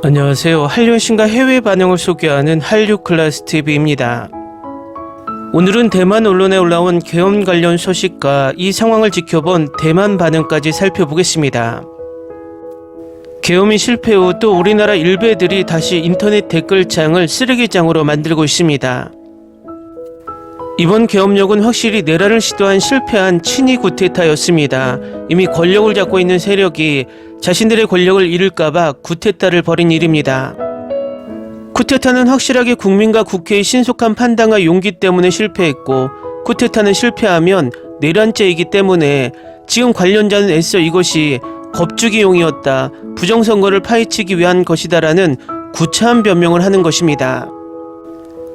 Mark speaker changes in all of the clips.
Speaker 1: 안녕하세요. 한류 신과 해외 반응을 소개하는 한류클래스TV입니다. 오늘은 대만 언론에 올라온 계엄 관련 소식과 이 상황을 지켜본 대만 반응까지 살펴보겠습니다. 계엄이 실패 후 또 우리나라 일베들이 다시 인터넷 댓글창을 쓰레기장으로 만들고 있습니다. 이번 계엄령은 확실히 내란을 시도한 실패한 친위 구테타였습니다. 이미 권력을 잡고 있는 세력이 자신들의 권력을 잃을까봐 구테타를 벌인 일입니다. 쿠데타는 확실하게 국민과 국회의 신속한 판단과 용기 때문에 실패했고, 쿠데타는 실패하면 내란죄이기 때문에 지금 관련자는 애써 이것이 겁주기용이었다, 부정선거를 파헤치기 위한 것이다라는 구차한 변명을 하는 것입니다.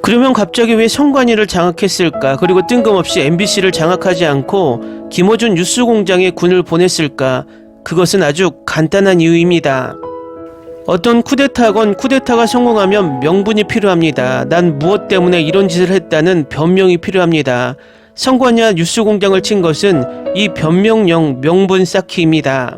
Speaker 1: 그러면 갑자기 왜 선관위를 장악했을까? 그리고 뜬금없이 MBC를 장악하지 않고 김어준 뉴스공장에 군을 보냈을까? 그것은 아주 간단한 이유입니다. 어떤 쿠데타건 쿠데타가 성공하면 명분이 필요합니다. 난 무엇 때문에 이런 짓을 했다는 변명이 필요합니다. 선관위와 뉴스공장을 친 것은 이 변명용 명분 쌓기입니다.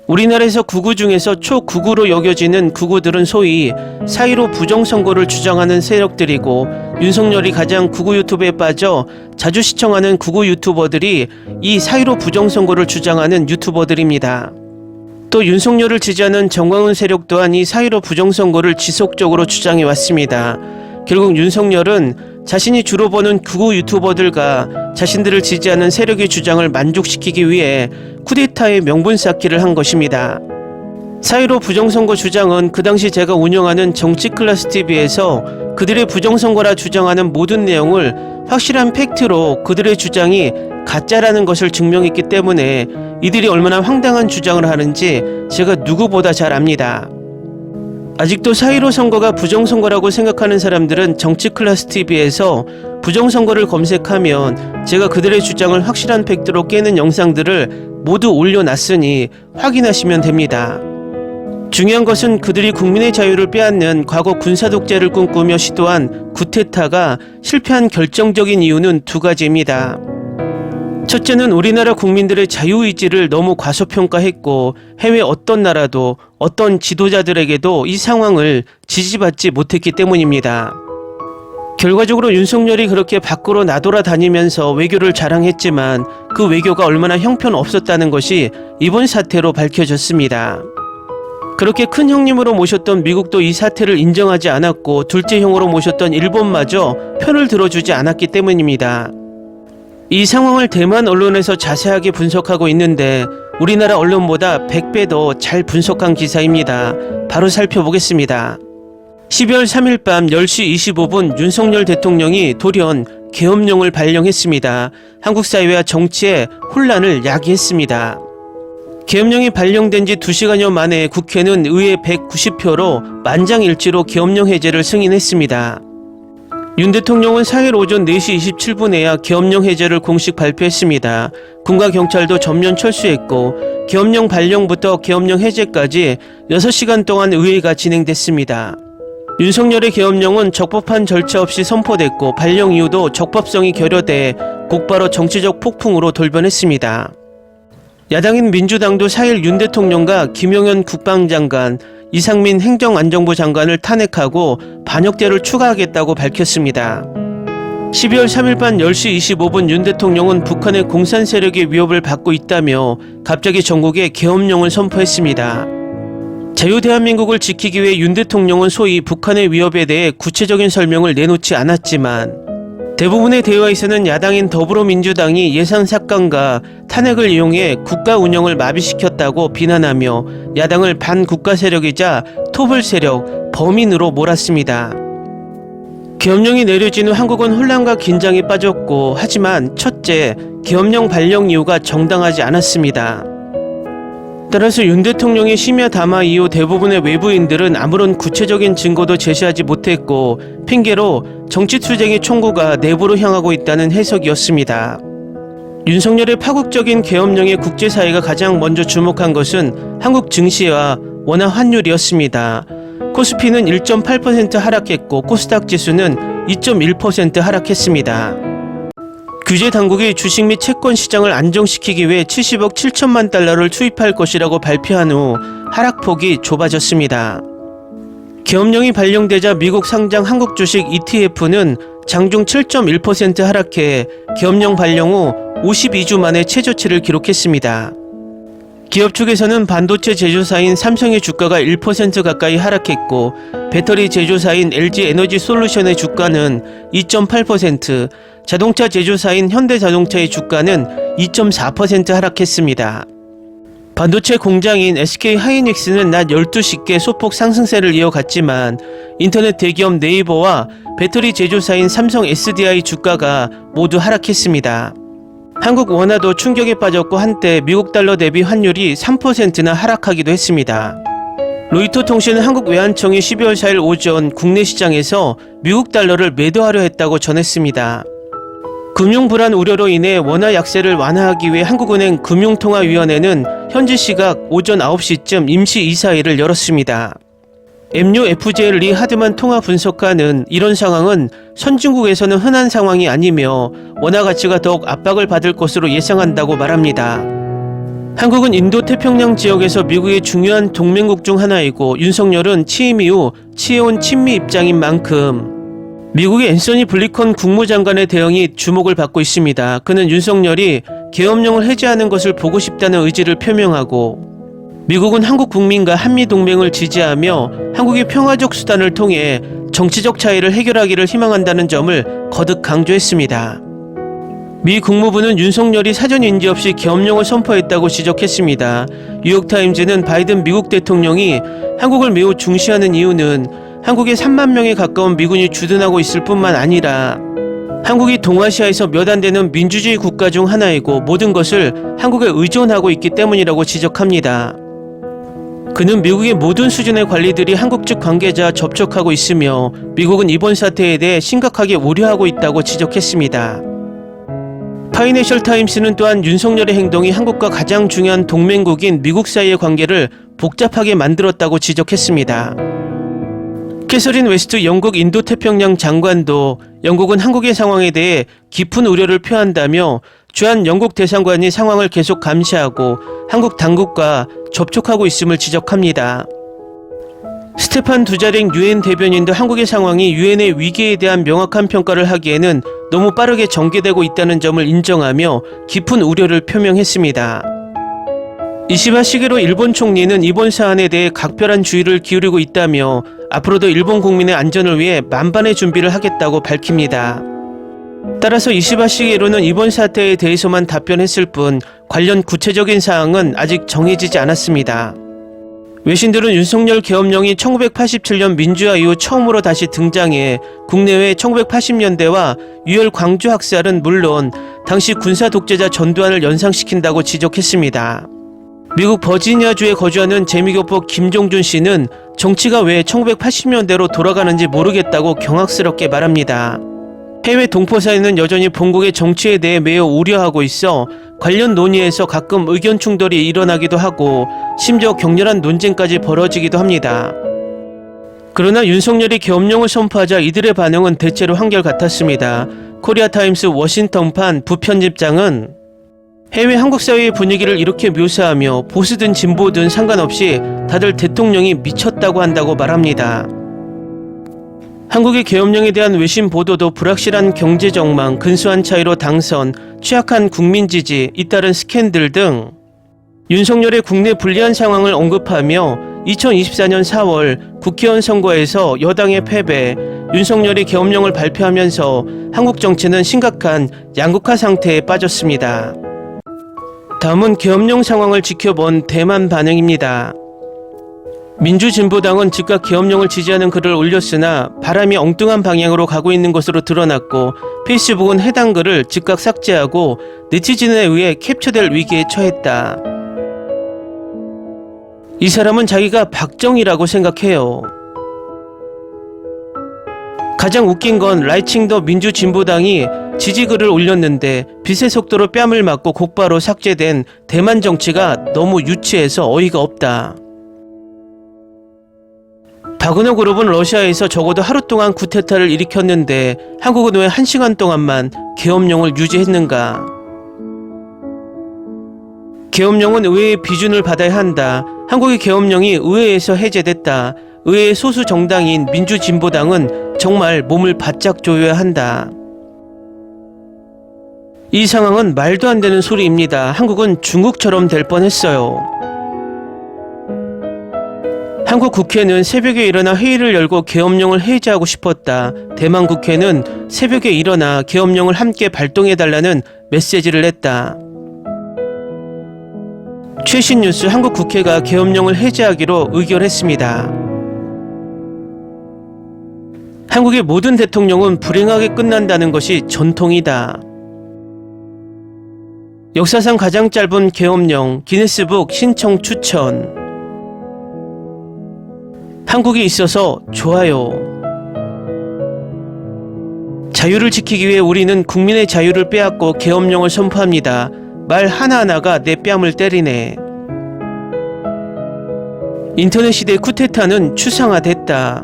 Speaker 1: 우리나라에서 극우 중에서 초극우로 여겨지는 극우들은 소위 4.15 부정선거를 주장하는 세력들이고, 윤석열이 가장 극우 유튜브에 빠져 자주 시청하는 극우 유튜버들이 이 4.15 부정선거를 주장하는 유튜버들입니다. 또 윤석열을 지지하는 정광훈 세력 또한 이 4.15 부정선거를 지속적으로 주장해왔습니다. 결국 윤석열은 자신이 주로 보는 극우 유튜버들과 자신들을 지지하는 세력의 주장을 만족시키기 위해 쿠데타의 명분 쌓기를 한 것입니다. 4.15 부정선거 주장은 그 당시 제가 운영하는 정치클래스TV에서 그들의 부정선거라 주장하는 모든 내용을 확실한 팩트로 그들의 주장이 가짜라는 것을 증명했기 때문에 이들이 얼마나 황당한 주장을 하는지 제가 누구보다 잘 압니다. 아직도 4.15 선거가 부정선거라고 생각하는 사람들은 정치클래스TV에서 부정선거를 검색하면 제가 그들의 주장을 확실한 팩트로 깨는 영상들을 모두 올려놨으니 확인하시면 됩니다. 중요한 것은 그들이 국민의 자유를 빼앗는 과거 군사독재를 꿈꾸며 시도한 쿠데타가 실패한 결정적인 이유는 두 가지입니다. 첫째는 우리나라 국민들의 자유의지를 너무 과소평가했고, 해외 어떤 나라도 어떤 지도자들에게도 이 상황을 지지받지 못했기 때문입니다. 결과적으로 윤석열이 그렇게 밖으로 나돌아다니면서 외교를 자랑했지만 그 외교가 얼마나 형편없었다는 것이 이번 사태로 밝혀졌습니다. 그렇게 큰 형님으로 모셨던 미국도 이 사태를 인정하지 않았고, 둘째 형으로 모셨던 일본마저 편을 들어주지 않았기 때문입니다. 이 상황을 대만 언론에서 자세하게 분석하고 있는데 우리나라 언론보다 100배 더 잘 분석한 기사입니다. 바로 살펴보겠습니다. 12월 3일 밤 10시 25분 윤석열 대통령이 돌연 계엄령을 발령했습니다. 한국 사회와 정치에 혼란을 야기했습니다. 계엄령이 발령된 지 2시간여 만에 국회는 의회 190표로 만장일치로 계엄령 해제를 승인했습니다. 윤 대통령은 4일 오전 4시 27분에야 계엄령 해제를 공식 발표했습니다. 군과 경찰도 전면 철수했고, 계엄령 발령부터 계엄령 해제까지 6시간 동안 의회가 진행됐습니다. 윤석열의 계엄령은 적법한 절차 없이 선포됐고, 발령 이후도 적법성이 결여돼 곧바로 정치적 폭풍으로 돌변했습니다. 야당인 민주당도 4일 윤 대통령과 김용현 국방장관, 이상민 행정안전부 장관을 탄핵하고 반역죄를 추가하겠다고 밝혔습니다. 12월 3일 밤 10시 25분 윤 대통령은 북한의 공산 세력의 위협을 받고 있다며 갑자기 전국에 계엄령을 선포했습니다. 자유대한민국을 지키기 위해 윤 대통령은 소위 북한의 위협에 대해 구체적인 설명을 내놓지 않았지만, 대부분의 대화에서는 야당인 더불어민주당이 예산 삭감과 탄핵을 이용해 국가 운영을 마비시켰다고 비난하며 야당을 반국가 세력이자 토벌 세력, 범인으로 몰았습니다. 계엄령이 내려진 후 한국은 혼란과 긴장에 빠졌고, 하지만 첫째, 계엄령 발령 이유가 정당하지 않았습니다. 따라서 윤 대통령의 심야 담화 이후 대부분의 외부인들은 아무런 구체적인 증거도 제시하지 못했고, 핑계로 정치투쟁의 총구가 내부로 향하고 있다는 해석이었습니다. 윤석열의 파국적인 계엄령에 국제사회가 가장 먼저 주목한 것은 한국 증시와 원화 환율이었습니다. 코스피는 1.8% 하락했고 코스닥 지수는 2.1% 하락했습니다. 규제 당국이 주식 및 채권 시장을 안정시키기 위해 70억 7천만 달러를 투입할 것이라고 발표한 후 하락폭이 좁아졌습니다. 계엄령이 발령되자 미국 상장 한국 주식 ETF는 장중 7.1% 하락해 계엄령 발령 후 52주 만에 최저치를 기록했습니다. 기업 측에서는 반도체 제조사인 삼성의 주가가 1% 가까이 하락했고, 배터리 제조사인 LG에너지솔루션의 주가는 2.8%, 자동차 제조사인 현대자동차의 주가는 2.4% 하락했습니다. 반도체 공장인 SK하이닉스는 낮 12시께 소폭 상승세를 이어갔지만, 인터넷 대기업 네이버와 배터리 제조사인 삼성 SDI 주가가 모두 하락했습니다. 한국 원화도 충격에 빠졌고, 한때 미국 달러 대비 환율이 3%나 하락하기도 했습니다. 로이터 통신은 한국 외환청이 12월 4일 오전 국내 시장에서 미국 달러를 매도하려 했다고 전했습니다. 금융 불안 우려로 인해 원화 약세를 완화하기 위해 한국은행 금융통화위원회는 현지 시각 오전 9시쯤 임시 이사회를 열었습니다. MUFJ 리 하드만 통화 분석가는 이런 상황은 선진국에서는 흔한 상황이 아니며 원화 가치가 더욱 압박을 받을 것으로 예상한다고 말합니다. 한국은 인도태평양 지역에서 미국의 중요한 동맹국 중 하나이고, 윤석열은 취임 이후 취해온 친미 입장인 만큼 미국의 앤서니 블링컨 국무장관의 대응이 주목을 받고 있습니다. 그는 윤석열이 계엄령을 해제하는 것을 보고 싶다는 의지를 표명하고, 미국은 한국 국민과 한미동맹을 지지하며 한국의 평화적 수단을 통해 정치적 차이를 해결하기를 희망한다는 점을 거듭 강조했습니다. 미 국무부는 윤석열이 사전 인지 없이 계엄령을 선포했다고 지적했습니다. 뉴욕타임즈는 바이든 미국 대통령이 한국을 매우 중시하는 이유는 한국에 3만 명에 가까운 미군이 주둔하고 있을 뿐만 아니라 한국이 동아시아에서 몇 안 되는 민주주의 국가 중 하나이고 모든 것을 한국에 의존하고 있기 때문이라고 지적합니다. 그는 미국의 모든 수준의 관리들이 한국 측 관계자 접촉하고 있으며 미국은 이번 사태에 대해 심각하게 우려하고 있다고 지적했습니다. 파이낸셜 타임스는 또한 윤석열의 행동이 한국과 가장 중요한 동맹국인 미국 사이의 관계를 복잡하게 만들었다고 지적했습니다. 캐서린 웨스트 영국 인도태평양 장관도 영국은 한국의 상황에 대해 깊은 우려를 표한다며 주한 영국 대사관이 상황을 계속 감시하고 한국 당국과 접촉하고 있음을 지적합니다. 스테판 두자링 유엔 대변인도 한국의 상황이 유엔의 위기에 대한 명확한 평가를 하기에는 너무 빠르게 전개되고 있다는 점을 인정하며 깊은 우려를 표명했습니다. 이시바 시게로 일본 총리는 이번 사안에 대해 각별한 주의를 기울이고 있다며 앞으로도 일본 국민의 안전을 위해 만반의 준비를 하겠다고 밝힙니다. 따라서 이시바 시게로는 이번 사태에 대해서만 답변했을 뿐 관련 구체적인 사항은 아직 정해지지 않았습니다. 외신들은 윤석열 계엄령이 1987년 민주화 이후 처음으로 다시 등장해 국내외 1980년대와 유혈 광주 학살은 물론 당시 군사 독재자 전두환을 연상시킨다고 지적했습니다. 미국 버지니아주에 거주하는 재미교포 김종준 씨는 정치가 왜 1980년대로 돌아가는지 모르겠다고 경악스럽게 말합니다. 해외 동포사회는 여전히 본국의 정치에 대해 매우 우려하고 있어 관련 논의에서 가끔 의견 충돌이 일어나기도 하고 심지어 격렬한 논쟁까지 벌어지기도 합니다. 그러나 윤석열이 계엄령을 선포하자 이들의 반응은 대체로 한결같았습니다. 코리아타임스 워싱턴판 부편집장은 해외 한국 사회의 분위기를 이렇게 묘사하며 보수든 진보든 상관없이 다들 대통령이 미쳤다고 한다고 말합니다. 한국의 계엄령에 대한 외신 보도도 불확실한 경제 전망, 근소한 차이로 당선, 취약한 국민 지지, 잇따른 스캔들 등 윤석열의 국내 불리한 상황을 언급하며 2024년 4월 국회의원 선거에서 여당의 패배, 윤석열이 계엄령을 발표하면서 한국 정치는 심각한 양극화 상태에 빠졌습니다. 다음은 계엄령 상황을 지켜본 대만 반응입니다. 민주진보당은 즉각 계엄령을 지지하는 글을 올렸으나 바람이 엉뚱한 방향으로 가고 있는 것으로 드러났고 페이스북은 해당 글을 즉각 삭제하고 네티즌에 의해 캡처될 위기에 처했다. 이 사람은 자기가 박정희라고 생각해요. 가장 웃긴 건 라이칭더 민주진보당이 지지글을 올렸는데 빛의 속도로 뺨을 맞고 곧바로 삭제된 대만 정치가 너무 유치해서 어이가 없다. 바그너 그룹은 러시아에서 적어도 하루 동안 쿠데타를 일으켰는데 한국은 왜 1시간 동안만 계엄령을 유지했는가? 계엄령은 의회의 비준을 받아야 한다. 한국의 계엄령이 의회에서 해제됐다. 의회의 소수 정당인 민주진보당은 정말 몸을 바짝 조여야 한다. 이 상황은 말도 안 되는 소리입니다. 한국은 중국처럼 될 뻔했어요. 한국 국회는 새벽에 일어나 회의를 열고 계엄령을 해제하고 싶었다. 대만 국회는 새벽에 일어나 계엄령을 함께 발동해달라는 메시지를 냈다. 최신 뉴스 한국 국회가 계엄령을 해제하기로 의결했습니다. 한국의 모든 대통령은 불행하게 끝난다는 것이 전통이다. 역사상 가장 짧은 계엄령 기네스북 신청 추천. 한국이 있어서 좋아요. 자유를 지키기 위해 우리는 국민의 자유를 빼앗고 계엄령을 선포합니다. 말 하나하나가 내 뺨을 때리네. 인터넷 시대 쿠데타는 추상화됐다.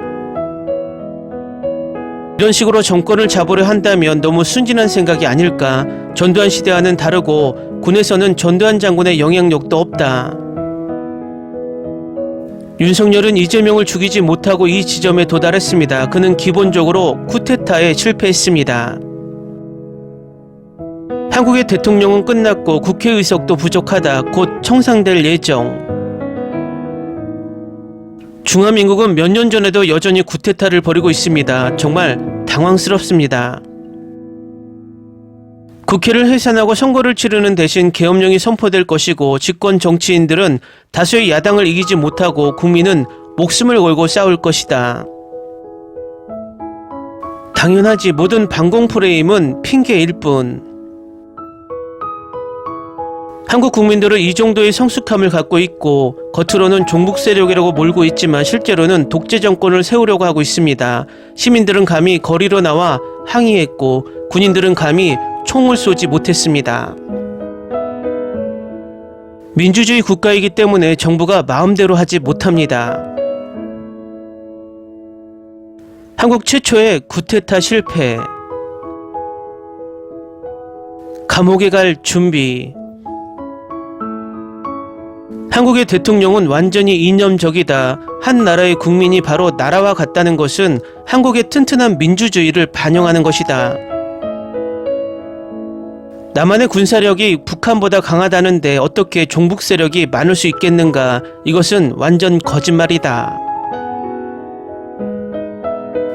Speaker 1: 이런 식으로 정권을 잡으려 한다면 너무 순진한 생각이 아닐까. 전두환 시대와는 다르고 군에서는 전두환 장군의 영향력도 없다. 윤석열은 이재명을 죽이지 못하고 이 지점에 도달했습니다. 그는 기본적으로 쿠데타에 실패했습니다. 한국의 대통령은 끝났고 국회 의석도 부족하다. 곧 청산될 예정. 중화민국은 몇 년 전에도 여전히 쿠데타를 벌이고 있습니다. 정말 당황스럽습니다. 국회를 해산하고 선거를 치르는 대신 계엄령이 선포될 것이고 집권 정치인들은 다수의 야당을 이기지 못하고 국민은 목숨을 걸고 싸울 것이다. 당연하지. 모든 반공 프레임은 핑계일 뿐. 한국 국민들은 이 정도의 성숙함을 갖고 있고 겉으로는 종북 세력이라고 몰고 있지만 실제로는 독재 정권을 세우려고 하고 있습니다. 시민들은 감히 거리로 나와 항의했고 군인들은 감히 총을 쏘지 못했습니다. 민주주의 국가이기 때문에 정부가 마음대로 하지 못합니다. 한국 최초의 쿠데타 실패. 감옥에 갈 준비. 한국의 대통령은 완전히 이념적이다. 한 나라의 국민이 바로 나라와 같다는 것은 한국의 튼튼한 민주주의를 반영하는 것이다. 남한의 군사력이 북한보다 강하다는데 어떻게 종북 세력이 많을 수 있겠는가? 이것은 완전 거짓말이다.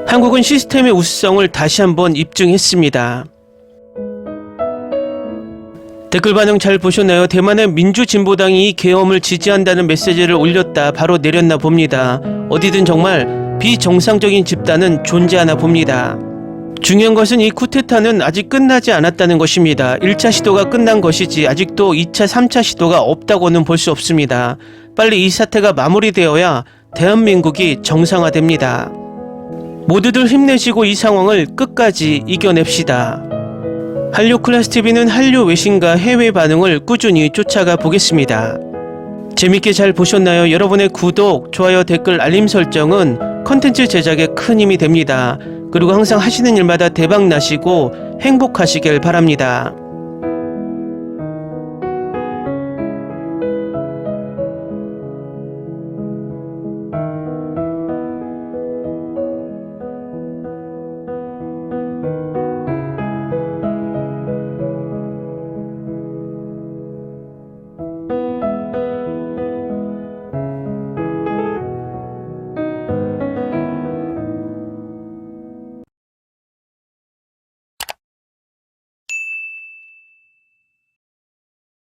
Speaker 1: 한국은 시스템의 우수성을 다시 한번 입증했습니다. 댓글 반응 잘 보셨나요? 대만의 민주진보당이 이 계엄을 지지한다는 메시지를 올렸다 바로 내렸나 봅니다. 어디든 정말 비정상적인 집단은 존재하나 봅니다. 중요한 것은 이 쿠데타는 아직 끝나지 않았다는 것입니다. 1차 시도가 끝난 것이지 아직도 2차, 3차 시도가 없다고는 볼 수 없습니다. 빨리 이 사태가 마무리되어야 대한민국이 정상화됩니다. 모두들 힘내시고 이 상황을 끝까지 이겨냅시다. 한류클래스TV는 한류 외신과 해외 반응을 꾸준히 쫓아가 보겠습니다. 재밌게 잘 보셨나요? 여러분의 구독, 좋아요, 댓글, 알림 설정은 컨텐츠 제작에 큰 힘이 됩니다. 그리고 항상 하시는 일마다 대박 나시고 행복하시길 바랍니다.